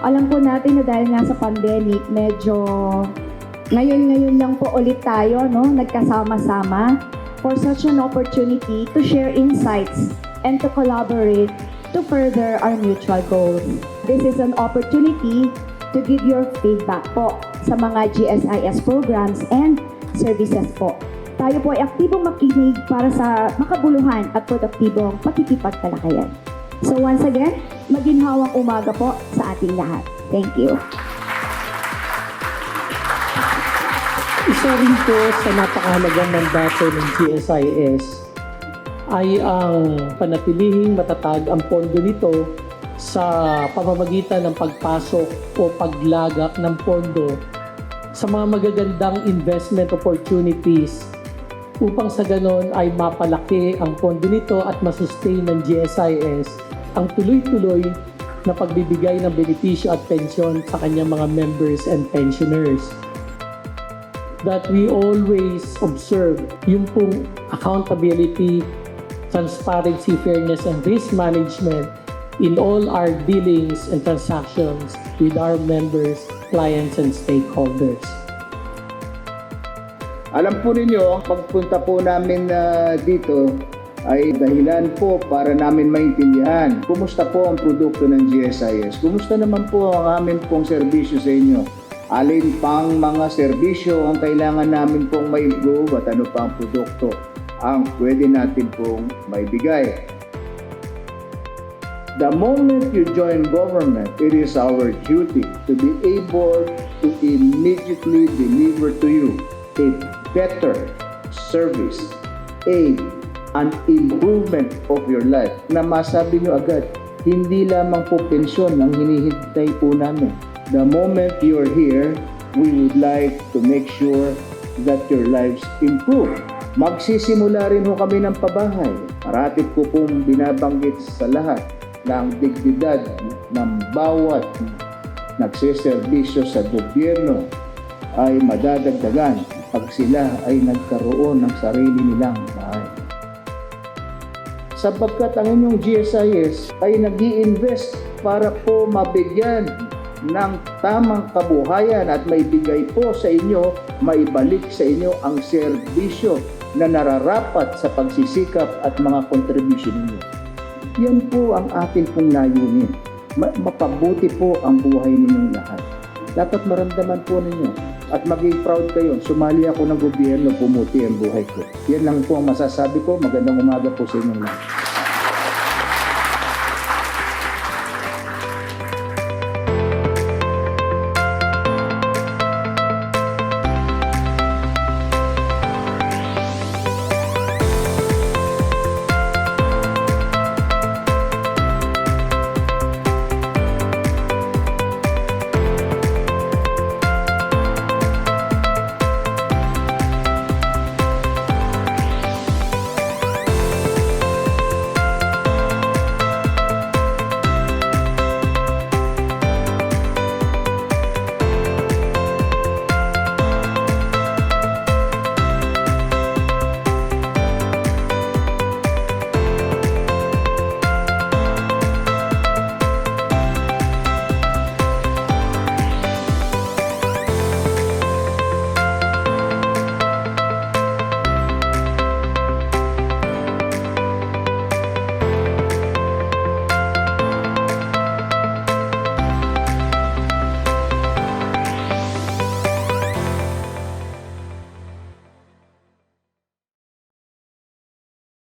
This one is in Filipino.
Alam po natin na dahil nga sa pandemic, medyo ngayon lang po ulit tayo, no? Nagkasama-sama for such an opportunity to share insights and to collaborate to further our mutual goals. This is an opportunity to give your feedback po sa mga GSIS programs and services po. Tayo po ay aktibong makinig para sa makabuluhan at produktibong pakikipagtalakayan. So once again, maginhawang umaga po sa ating lahat. Thank you. Isa rin po sa napakahalagang mandato ng GSIS ay ang panatilihing matatag ang pondo nito sa pamamagitan ng pagpasok o paglagak ng pondo sa mga magagandang investment opportunities upang sa ganon ay mapalaki ang pondo nito at masustain ng GSIS ang tuloy-tuloy na pagbibigay ng benepisyo at pensyon sa kanyang mga members and pensioners. That we always observe yung pong accountability, transparency, fairness, and risk management in all our dealings and transactions with our members, clients, and stakeholders. Alam po ninyo, ang pagpunta po namin dito ay dahilan po para namin maintindihan kumusta po ang produkto ng GSIS. Kumusta naman po ang amin pong serbisyo sa inyo. Alin pang mga serbisyo ang kailangan namin pong ma-improve at ano pa ang produkto ang pwede natin pong maibigay. The moment you join government, it is our duty to be able to immediately deliver to you a better service, an improvement of your life na masabi nyo agad, hindi lamang po pensyon ang hinihintay po namin. The moment you're here, we would like to make sure that your lives improve. Magsisimula rin ho kami ng pabahay. Parating ko pong binabanggit sa lahat na ang dignidad ng bawat nagsiservisyo sa gobyerno ay madadagdagan pag sila ay nagkaroon ng sarili nilang bahay. Sapagkat ang inyong GSIS ay nag-i-invest para po mabigyan ng tamang kabuhayan at maibigay po sa inyo, maibalik sa inyo ang serbisyo na nararapat sa pagsisikap at mga contribution ninyo. Yan po ang atin pong layunin. Mapabuti po ang buhay ninyong lahat. Dapat maramdaman po ninyo at maging proud kayo. Sumali ako ng gobyerno, pumuti ang buhay ko. Yan lang po ang masasabi ko. Magandang umaga po sa inyong lahat.